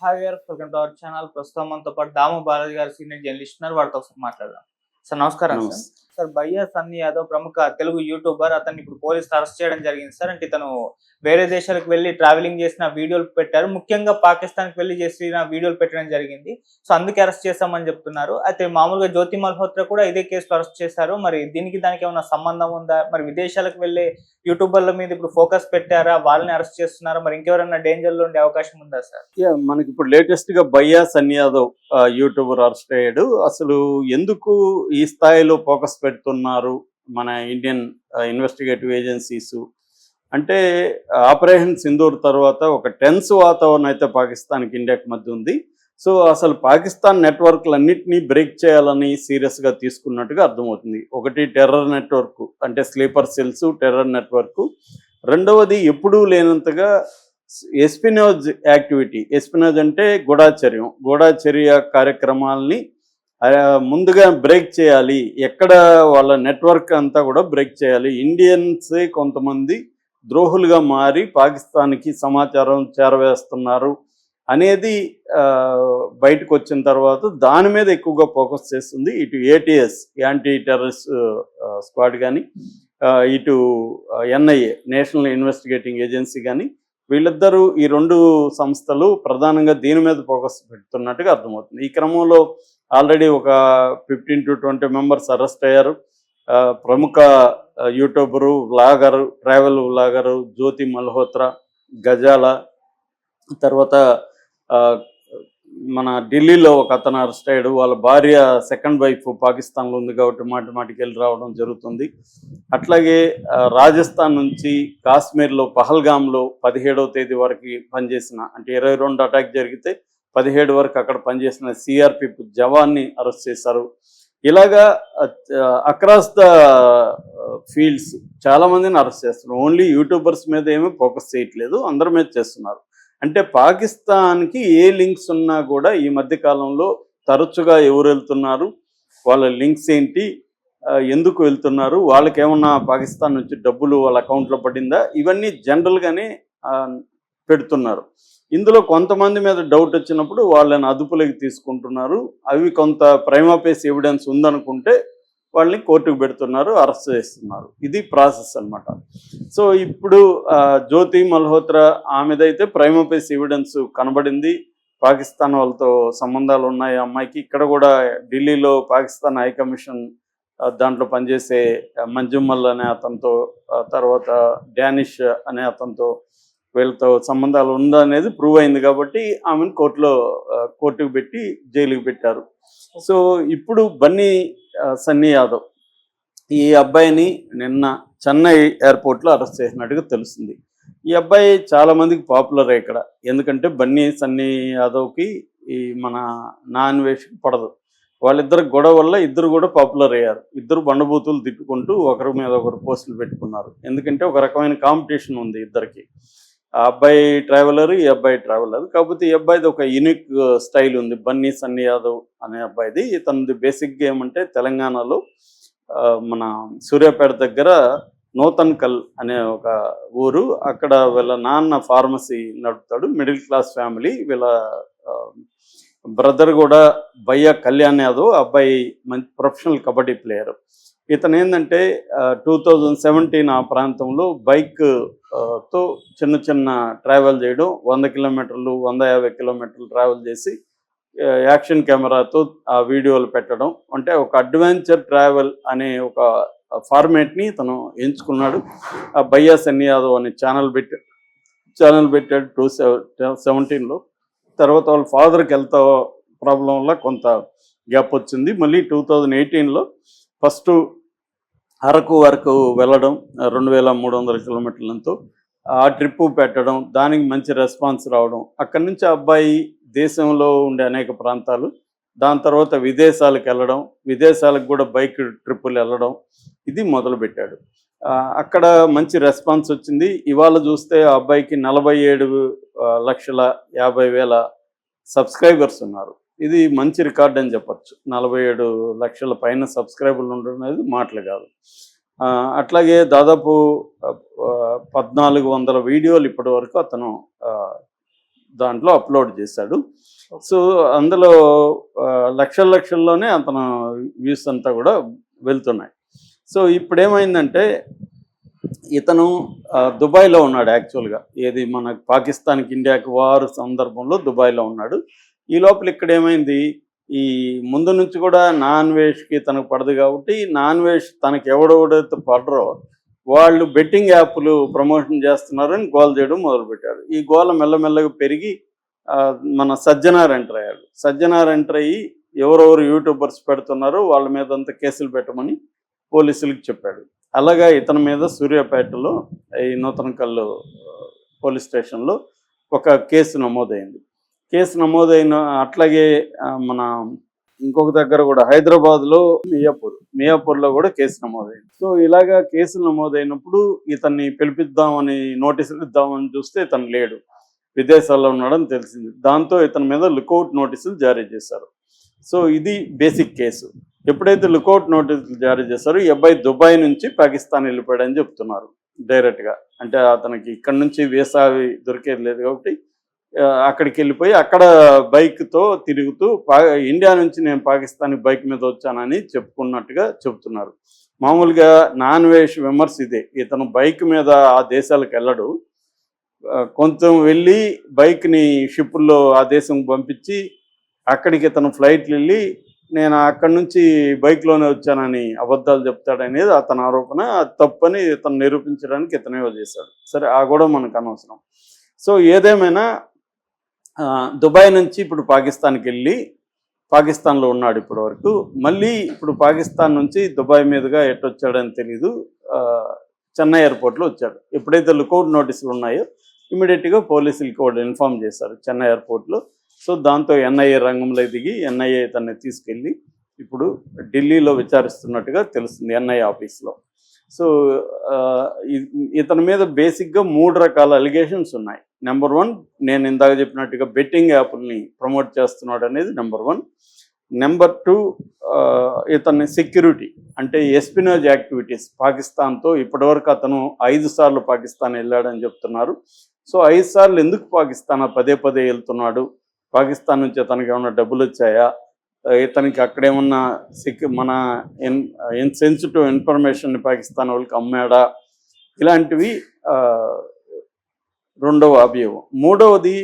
Hi గారు, welcome to our channel. ప్రస్తుతం మనతో పాటు దాము బాలాజీ గారు, సీనియర్ జర్నలిస్ట్ ఉన్నారు. వారితో ఒకసారి మాట్లాడదాం. సార్ నమస్కారం సార్. నమస్తే. సార్ భయ్యా సన్నీ యాదవ్ ప్రముఖ తెలుగు యూట్యూబర్. అతన్ని ఇప్పుడు పోలీసులు అరెస్ట్ చేయడం జరిగింది సార్. అంటే ఇతను వేరే దేశాలకు వెళ్లి ట్రావెలింగ్ చేసిన వీడియోలు పెట్టారు. ముఖ్యంగా పాకిస్తాన్‌కి వెళ్లి చేసిన వీడియోలు పెట్టడం జరిగింది. సో అందుకే అరెస్ట్ చేశామని చెప్తున్నారు. అయితే మామూలుగా జ్యోతి మల్హోత్రా కూడా ఇదే కేసులో అరెస్ట్ చేశారు. మరి దానికి ఏమైనా సంబంధం ఉందా? మరి విదేశాలకు వెళ్లే యూట్యూబర్ల మీద ఇప్పుడు ఫోకస్ పెట్టారా? వాళ్ళని అరెస్ట్ చేస్తున్నారా? మరి ఇంకెవరైనా డేంజర్‌లో ఉండే అవకాశం ఉందా సార్? మనకి ఇప్పుడు లేటెస్ట్ గా భయ్యా సన్నీ యాదవ్ యూట్యూబర్ అరెస్ట్ అయ్యాడు. అసలు ఎందుకు ఈ స్థాయిలో ఫోకస్ పెడుతున్నారు మన ఇండియన్ ఇన్వెస్టిగేటివ్ ఏజెన్సీస్ అంటే ఆపరేషన్ సింధూర్ తర్వాత ఒక టెన్స్ వాతావరణం అయితే పాకిస్తాన్కి ఇండియాకి మధ్య ఉంది. సో అసలు పాకిస్తాన్ నెట్వర్క్లన్నింటినీ బ్రేక్ చేయాలని సీరియస్గా తీసుకున్నట్టుగా అర్థమవుతుంది. ఒకటి టెర్రర్ నెట్వర్క్ అంటే స్లీపర్ సెల్స్ టెర్రర్ నెట్వర్క్, రెండవది ఎప్పుడూ లేనంతగా ఎస్పినోజ్ యాక్టివిటీ. ఎస్పినోజ్ అంటే గూఢాచర్య కార్యక్రమాలని ముందుగా బ్రేక్ చేయాలి. ఎక్కడ వాళ్ళ నెట్వర్క్ అంతా కూడా బ్రేక్ చేయాలి. ఇండియన్సే కొంతమంది ద్రోహులుగా మారి పాకిస్తాన్కి సమాచారం చేరవేస్తున్నారు అనేది బయటకు వచ్చిన తర్వాత దాని మీద ఎక్కువగా ఫోకస్ చేస్తుంది. ఇటు ఏటీఎస్ యాంటీ టెర్రరిస్ట్ స్క్వాడ్ కానీ, ఇటు ఎన్ఐఏ నేషనల్ ఇన్వెస్టిగేటింగ్ ఏజెన్సీ కానీ, వీళ్ళిద్దరూ ఈ రెండు సంస్థలు ప్రధానంగా దీని మీద ఫోకస్ పెడుతున్నట్టుగా అర్థమవుతుంది. ఈ క్రమంలో ఆల్రెడీ ఒక 15 to 20 మెంబర్స్ అరెస్ట్ అయ్యారు. ప్రముఖ యూట్యూబరు, వ్లాగరు, ట్రావెల్ వ్లాగరు జ్యోతి మల్హోత్రా, గజాల, తర్వాత మన ఢిల్లీలో ఒక అతను అరెస్ట్ అయ్యాడు. వాళ్ళ భార్య సెకండ్ వైఫ్ పాకిస్తాన్లో ఉంది కాబట్టి మాటికి వెళ్ళి రావడం జరుగుతుంది. అట్లాగే రాజస్థాన్ నుంచి కాశ్మీర్లో పహల్గామ్లో 17వ తేదీ వరకు పనిచేసిన, అంటే 22 అటాక్ జరిగితే 17 వరకు అక్కడ పనిచేసిన సిఆర్పిఎఫ్ జవాన్ని అరెస్ట్ చేశారు. ఇలాగా అక్రాస్ ద ఫీల్డ్స్ చాలామందిని అరెస్ట్ చేస్తున్నారు. ఓన్లీ యూట్యూబర్స్ మీద ఏమీ ఫోకస్ చేయట్లేదు, అందరి మీద చేస్తున్నారు. అంటే పాకిస్తాన్కి ఏ లింక్స్ ఉన్నా కూడా ఈ మధ్య కాలంలో తరచుగా ఎవరు వెళ్తున్నారు, వాళ్ళ లింక్స్ ఏంటి, ఎందుకు వెళ్తున్నారు, వాళ్ళకి ఏమన్నా పాకిస్తాన్ నుంచి డబ్బులు వాళ్ళ అకౌంట్లో పడిందా, ఇవన్నీ జనరల్గానే పెడుతున్నారు. ఇందులో కొంతమంది మీద డౌట్ వచ్చినప్పుడు వాళ్ళని అదుపులోకి తీసుకుంటున్నారు. అవి కొంత ప్రైమా ఫేస్ ఎవిడెన్స్ ఉందనుకుంటే వాళ్ళని కోర్టుకు పెడుతున్నారు, అరెస్ట్ చేస్తున్నారు. ఇది ప్రాసెస్ అన్నమాట. సో ఇప్పుడు జ్యోతి మల్హోత్రా ఆమెదైతే ప్రైమా ఫేస్ ఎవిడెన్స్ కనబడింది. పాకిస్తాన్ వాళ్ళతో సంబంధాలు ఉన్నాయి అమ్మాయికి. ఇక్కడ కూడా ఢిల్లీలో పాకిస్తాన్ హై కమిషన్ దాంట్లో పనిచేసే మంజుమ్మల్ అనే అతనితో, తర్వాత డానిష్ అనే అతనితో, వీళ్ళతో సంబంధాలు ఉందనేది ప్రూవ్ అయింది కాబట్టి ఆమెను కోర్టుకు పెట్టి జైలుకి పెట్టారు. సో ఇప్పుడు బన్నీ సన్నీ యాదవ్ ఈ అబ్బాయిని నిన్న చెన్నై ఎయిర్పోర్ట్లో అరెస్ట్ చేసినట్టుగా తెలుస్తుంది. ఈ అబ్బాయి చాలామందికి పాపులర్ ఇక్కడ. ఎందుకంటే బన్నీ సన్నీ యాదవ్కి ఈ మన నాన్ వేష్కి పడదు. వాళ్ళిద్దరు గొడవ వల్ల ఇద్దరు కూడా పాపులర్ అయ్యారు. ఇద్దరు బండబూతులు తిట్టుకుంటూ ఒకరి మీద ఒకరు పోస్టులు పెట్టుకున్నారు. ఎందుకంటే ఒక రకమైన కాంపిటీషన్ ఉంది ఇద్దరికి. ఆ అబ్బాయి ట్రావెలర్, ఈ అబ్బాయి ట్రావెలర్. కాకపోతే ఈ అబ్బాయిది ఒక యూనిక్ స్టైల్ ఉంది. బన్నీ సన్నీ యాదవ్ అనే అబ్బాయిది. ఇతనిది బేసిక్గా ఏమంటే తెలంగాణలో మన సూర్యాపేట దగ్గర నూతన్కల్ అనే ఒక ఊరు. అక్కడ వీళ్ళ నాన్న ఫార్మసీ నడుపుతాడు. Middle class family. వీళ్ళ బ్రదర్ కూడా భయ్యా కళ్యాణ్ యాదవ్, అబ్బాయి మంచి ప్రొఫెషనల్ కబడ్డీ ప్లేయర్. ఇతను ఏంటంటే 2017 ఆ ప్రాంతంలో బైక్తో చిన్న ట్రావెల్ చేయడం, 100 కిలోమీటర్లు 150 కిలోమీటర్లు ట్రావెల్ చేసి యాక్షన్ కెమెరాతో ఆ వీడియోలు పెట్టడం. అంటే ఒక అడ్వెంచర్ ట్రావెల్ అనే ఒక ఫార్మేట్ని ఇతను ఎంచుకున్నాడు. ఆ భయ్యా సన్నీ యాదవ్ అనే ఛానల్ పెట్టాడు 2017లో. తర్వాత వాళ్ళ ఫాదర్కి హెల్త్ ప్రాబ్లం వల్ల కొంత గ్యాప్ వచ్చింది. మళ్ళీ 2018లో ఫస్ట్ అరకు వరకు వెళ్ళడం, 2300 కిలోమీటర్లతో ఆ ట్రిప్పు పెట్టడం, దానికి మంచి రెస్పాన్స్ రావడం. అక్కడి నుంచి అబ్బాయి దేశంలో ఉండే అనేక ప్రాంతాలు, దాని తర్వాత విదేశాలకు వెళ్ళడం, విదేశాలకు కూడా బైక్ ట్రిప్పులు వెళ్ళడం, ఇది మొదలుపెట్టాడు. అక్కడ మంచి రెస్పాన్స్ వచ్చింది. ఇవాళ చూస్తే ఆ అబ్బాయికి 47,50,000 సబ్స్క్రైబర్స్ ఉన్నారు. ఇది మంచి రికార్డ్ అని చెప్పచ్చు. 47 లక్షల పైన సబ్స్క్రైబర్లు ఉండడం అనేది మాటలు కాదు. అట్లాగే దాదాపు 1400 వీడియోలు ఇప్పటి వరకు అతను దాంట్లో అప్లోడ్ చేశాడు. సో అందులో లక్షల్లోనే అతను వ్యూస్ అంతా కూడా వెళ్తున్నాయి. సో ఇప్పుడు ఏమైందంటే ఇతను దుబాయ్లో ఉన్నాడు యాక్చువల్గా. ఏది మన పాకిస్తాన్కి ఇండియాకి వారు సందర్భంలో దుబాయ్లో ఉన్నాడు. ఈ లోపల ఇక్కడ ఏమైంది, ఈ ముందు నుంచి కూడా నాన్ వెజ్కి తనకు పడదు కాబట్టి నాన్ వెజ్ తనకి ఎవడెవడైతే పడరో వాళ్ళు బెట్టింగ్ యాప్లు ప్రమోషన్ చేస్తున్నారని గోల చేయడం మొదలుపెట్టాడు. ఈ గోల మెల్లమెల్లగా పెరిగి మన సజ్జనార్ ఎంటర్ అయ్యాడు. సజ్జనార్ ఎంటర్ అయ్యి ఎవరెవరు యూట్యూబర్స్ పెడుతున్నారో వాళ్ళ మీద అంతా కేసులు పెట్టమని పోలీసులకు చెప్పాడు. అలాగా ఇతని మీద సూర్యాపేటలో ఈ నూతనకల్లు పోలీస్ స్టేషన్లో ఒక కేసు నమోదైంది. కేసు నమోదైన అట్లాగే మన ఇంకొక దగ్గర కూడా హైదరాబాద్లో మియాపూర్లో కూడా కేసు నమోదైంది. సో ఇలాగా కేసులు నమోదైనప్పుడు ఇతన్ని పిలిపిద్దామని నోటీసులు ఇద్దామని చూస్తే ఇతను లేడు, విదేశాల్లో ఉన్నాడని తెలిసింది. దాంతో ఇతని మీద లుకౌట్ నోటీసులు జారీ చేశారు. సో ఇది బేసిక్ కేసు. ఎప్పుడైతే లుకౌట్ నోటీసులు జారీ చేశారో ఈ అబ్బాయి దుబాయ్ నుంచి పాకిస్తాన్ వెళ్ళిపోయాడని చెప్తున్నారు డైరెక్ట్గా. అంటే అతనికి ఇక్కడ నుంచి వీసా దొరికేది లేదు కాబట్టి అక్కడికి వెళ్ళిపోయి అక్కడ బైక్తో తిరుగుతూ ఇండియా నుంచి నేను పాకిస్తాన్కి బైక్ మీద వచ్చానని చెప్పుకున్నట్టుగా చెప్తున్నారు. మామూలుగా నాన్ వెజ్ విమర్శ ఇదే, ఇతను బైక్ మీద ఆ దేశాలకు వెళ్ళడు, కొంచెం వెళ్ళి బైక్ని షిప్పుల్లో ఆ దేశం పంపించి అక్కడికి ఇతను ఫ్లైట్లు వెళ్ళి నేను అక్కడి నుంచి బైక్లోనే వచ్చానని అబద్ధాలు చెప్తాడనేది అతని ఆరోపణ. అది తప్పని ఇతను నిరూపించడానికి ఇతనే చేశాడు. సరే, ఆ కూడా మనకు అనవసరం. సో ఏదేమైనా దుబాయ్ నుంచి ఇప్పుడు పాకిస్తాన్కి వెళ్ళి పాకిస్తాన్లో ఉన్నాడు ఇప్పటి వరకు. మళ్ళీ ఇప్పుడు పాకిస్తాన్ నుంచి దుబాయ్ మీదుగా ఎట్టొచ్చాడని తెలీదు, చెన్నై ఎయిర్పోర్ట్లో వచ్చాడు. ఎప్పుడైతే లుకౌట్ నోటీసులు ఉన్నాయో ఇమీడియట్గా పోలీసులకి వాళ్ళు ఇన్ఫామ్ చేశారు చెన్నై ఎయిర్పోర్ట్లో. సో దాంతో ఎన్ఐఏ రంగంలో దిగి ఎన్ఐఏ తనని తీసుకెళ్ళి ఇప్పుడు ఢిల్లీలో విచారిస్తున్నట్టుగా తెలుస్తుంది ఎన్ఐఏ ఆఫీస్లో. సో ఇతని మీద బేసిక్గా 3 రకాల అలిగేషన్స్ ఉన్నాయి. నెంబర్ 1, నేను ఇందాక చెప్పినట్టుగా బెట్టింగ్ యాప్ని ప్రమోట్ చేస్తున్నాడు అనేది నెంబర్ 1. నెంబర్ 2, ఇతని సెక్యూరిటీ అంటే ఎస్పినోజ్ యాక్టివిటీస్ పాకిస్తాన్తో ఇప్పటివరకు అతను 5 సార్లు పాకిస్తాన్ వెళ్ళాడని చెప్తున్నారు. సో 5 సార్లు ఎందుకు పాకిస్తాన్ పదే వెళ్తున్నాడు, పాకిస్తాన్ నుంచి అతనికి ఏమన్నా డబ్బులు వచ్చాయా, ఇతనికి అక్కడేమన్నా మన సెన్సిటివ్ ఇన్ఫర్మేషన్ పాకిస్తాన్ వాళ్ళకి అమ్మాడా, ఇలాంటివి రెండవ అభియోగం. మూడవది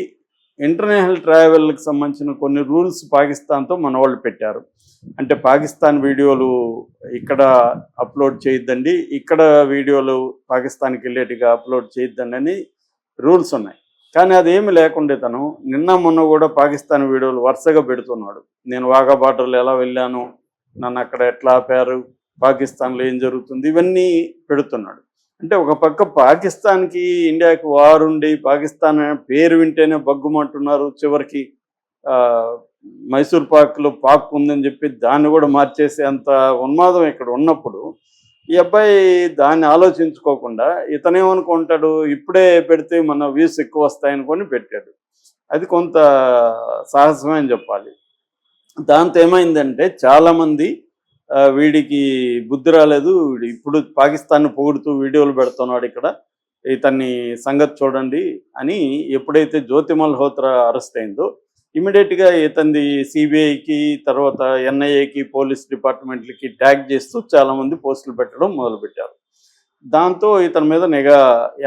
ఇంటర్నేషనల్ ట్రావెల్కి సంబంధించిన కొన్ని రూల్స్ పాకిస్తాన్తో మన వాళ్ళు పెట్టారు. అంటే పాకిస్తాన్ వీడియోలు ఇక్కడ అప్లోడ్ చేయొద్దండి, ఇక్కడ వీడియోలు పాకిస్తాన్కి వెళ్ళేట్టుగా అప్లోడ్ చేయొద్దండి అని రూల్స్ ఉన్నాయి. కానీ అదేమి లేకుండా తను నిన్న మొన్న కూడా పాకిస్తాన్ వీడియోలు వరుసగా పెడుతున్నాడు. నేను వాఘా బార్డర్లో ఎలా వెళ్ళాను, నన్ను అక్కడ ఎట్లా ఆపారు, పాకిస్తాన్లో ఏం జరుగుతుంది, ఇవన్నీ పెడుతున్నాడు. అంటే ఒక పక్క పాకిస్తాన్కి ఇండియాకి వారుండి పాకిస్తాన్ పేరు వింటేనే బగ్గుమంటున్నారు. చివరికి మైసూర్ పాక్లో పాక్ ఉందని చెప్పి దాన్ని కూడా మార్చేసే అంత ఉన్మాదం ఇక్కడ ఉన్నప్పుడు ఈ అబ్బాయి దాన్ని ఆలోచించుకోకుండా ఇతనేమనుకుంటాడు, ఇప్పుడే పెడితే మన వ్యూస్ ఎక్కువ వస్తాయనుకొని పెట్టాడు. అది కొంత సాహసమే అని చెప్పాలి. దాంతో ఏమైందంటే చాలామంది వీడికి బుద్ధి రాలేదు, వీడు ఇప్పుడు పాకిస్తాన్ని పొగుడుతూ వీడియోలు పెడుతున్నాడు, ఇక్కడ ఇతన్ని సంగతి చూడండి అని. ఎప్పుడైతే జ్యోతి మల్హోత్రా అరెస్ట్ అయిందో ఇమీడియట్గా ఇతన్ని సిబిఐకి తర్వాత ఎన్ఐఏకి పోలీస్ డిపార్ట్మెంట్లకి ట్యాగ్ చేస్తూ చాలామంది పోస్టులు పెట్టడం మొదలుపెట్టారు. దాంతో ఇతని మీద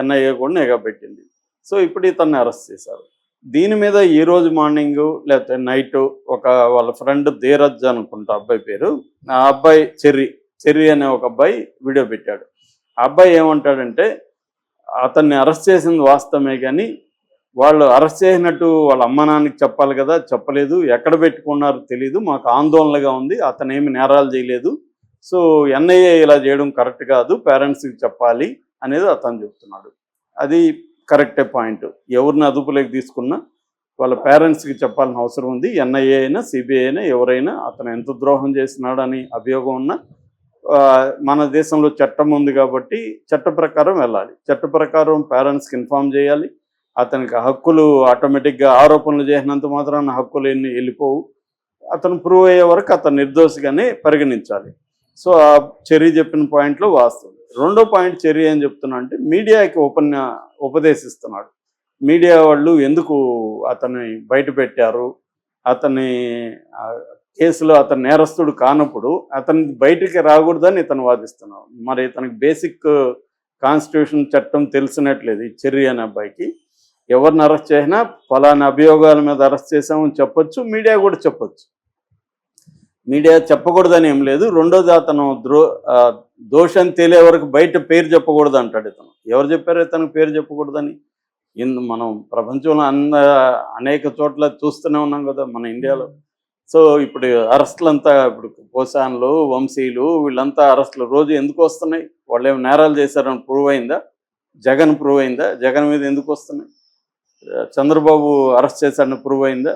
ఎన్ఐఏ కూడా నిఘా పెట్టింది. సో ఇప్పుడు ఇతన్ని అరెస్ట్ చేశారు. దీని మీద ఈరోజు మార్నింగ్ లేకపోతే నైట్ వాళ్ళ ఫ్రెండ్ ధీరజ్ అనుకుంటా అబ్బాయి పేరు, ఆ అబ్బాయి చెర్రీ అనే ఒక అబ్బాయి వీడియో పెట్టాడు. ఆ అబ్బాయి ఏమంటాడంటే అతన్ని అరెస్ట్ చేసింది వాస్తవమే కానీ వాళ్ళు అరెస్ట్ చేసినట్టు వాళ్ళ అమ్మ నాన్నకి చెప్పాలి కదా, చెప్పలేదు, ఎక్కడ పెట్టుకున్నారో తెలీదు, మాకు ఆందోళనగా ఉంది, అతను ఏమి నేరాలు చేయలేదు, సో ఎన్ఐఏ ఇలా చేయడం కరెక్ట్ కాదు, పేరెంట్స్కి చెప్పాలి అనేది అతను చెప్తున్నాడు. అది కరెక్టే పాయింట్. ఎవరిని అదుపులోకి తీసుకున్నా వాళ్ళ పేరెంట్స్కి చెప్పాల్సిన అవసరం ఉంది. ఎన్ఐఏ అయినా సిబిఐ అయినా ఎవరైనా అతను ఎంత ద్రోహం చేసినాడని అభియోగం ఉన్నా మన దేశంలో చట్టం ఉంది కాబట్టి చట్ట ప్రకారం వెళ్ళాలి. చట్ట ప్రకారం పేరెంట్స్కి ఇన్ఫామ్ చేయాలి. అతనికి హక్కులు ఆటోమేటిక్గా ఆరోపణలు చేసినంత మాత్రాన హక్కులు వెళ్ళిపోవు. అతను ప్రూవ్ అయ్యే వరకు అతను నిర్దోషిగానే పరిగణించాలి. సో ఆ చెర్రీ చెప్పిన పాయింట్లో వాస్తవం. రెండో పాయింట్ చెర్రీ ఏం చెప్తున్నా అంటే మీడియాకి ఉపదేశిస్తున్నాడు. మీడియా వాళ్ళు ఎందుకు అతన్ని బయట పెట్టారు, అతని కేసులో అతను నేరస్తుడు కానప్పుడు అతని బయటికి రాకూడదని ఇతను వాదిస్తున్నాడు. మరి ఇతనికి బేసిక్ కాన్స్టిట్యూషన్ చట్టం తెలిసినట్లేదు. ఈ చెర్రీ అనే అబ్బాయికి ఎవరిని అరెస్ట్ చేసినా ఫలానా అభియోగాల మీద అరెస్ట్ చేసామని చెప్పొచ్చు, మీడియా కూడా చెప్పొచ్చు. మీడియా చెప్పకూడదని ఏం లేదు. రెండోది అతను దోషం తేలే వరకు బయట పేరు చెప్పకూడదు అంటాడు ఇతను. ఎవరు చెప్పారు ఇతనికి పేరు చెప్పకూడదని? మనం ప్రపంచంలో అనేక చోట్ల చూస్తూనే ఉన్నాం కదా మన ఇండియాలో. సో ఇప్పుడు అరెస్టులంతా ఇప్పుడు పోసాన్లు, వంశీలు వీళ్ళంతా అరెస్టులు రోజు ఎందుకు వస్తున్నాయి? వాళ్ళు ఏమి నేరాలు చేశారని ప్రూవ్ అయిందా? జగన్ ప్రూవ్ అయిందా? జగన్ మీద ఎందుకు వస్తున్నాయి? చంద్రబాబు అరెస్ట్ చేశాడని ప్రూవ్ అయిందా?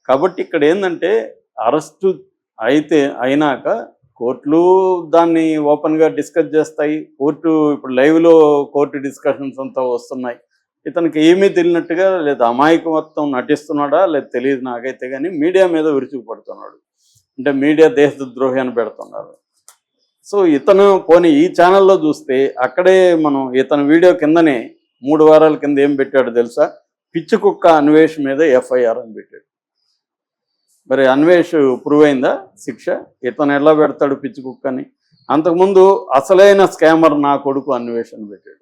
కాబట్టి ఇక్కడ ఏంటంటే అరెస్టు అయినాక కోర్టులు దాన్ని ఓపెన్గా డిస్కస్ చేస్తాయి. కోర్టు ఇప్పుడు లైవ్లో కోర్టు డిస్కషన్స్ అంతా వస్తున్నాయి. ఇతనికి ఏమీ తెలియనట్టుగా లేదా అమాయకత్వం నటిస్తున్నాడా లేదా తెలియదు నాకైతే, కానీ మీడియా మీద విరుచుకుపడుతున్నాడు. అంటే మీడియా దేశద్రోహి అని పెడుతున్నారు. సో ఇతను పోనీ ఈ ఛానల్లో చూస్తే అక్కడే మనం ఇతని వీడియో కిందనే 3 వారాల కింద ఏం పెట్టాడు తెలుసా? పిచ్చి కుక్క అన్వేష్ మీద ఎఫ్ఐఆర్ అని పెట్టాడు. మరి అన్వేష్ ప్రూవ్ అయిందా శిక్ష? ఇతను ఎలా పెడతాడు పిచ్చి కుక్కని? అంతకుముందు అసలైన స్కామర్ నా కొడుకు అన్వేష్ అని పెట్టాడు.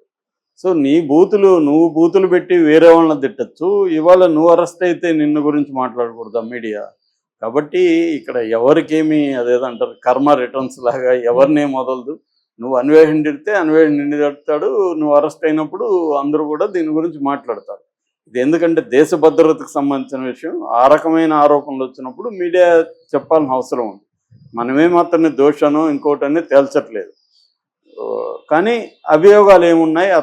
సో నువ్వు బూతులు పెట్టి వేరే వాళ్ళని తిట్టచ్చు, ఇవాళ నువ్వు అరెస్ట్ అయితే నిన్ను గురించి మాట్లాడకూడదా మీడియా? కాబట్టి ఇక్కడ ఎవరికేమి అదేదంటారు కర్మ రిటర్న్స్ లాగా ఎవరినేం వదలదు. నువ్వు అన్వేషణ తిడితే అన్వేషణ నిన్ను తిడతాడు, నువ్వు అరెస్ట్ అయినప్పుడు అందరూ కూడా దీని గురించి మాట్లాడతారు. ఇది ఎందుకంటే దేశ భద్రతకు సంబంధించిన విషయం. ఆ రకమైన ఆరోపణలు వచ్చినప్పుడు మీడియా చెప్పాల్సిన అవసరం ఉంది. మనమేం అతన్ని దోషనో ఇంకోటని తేల్చట్లేదు, కానీ అభియోగాలు ఏమున్నాయి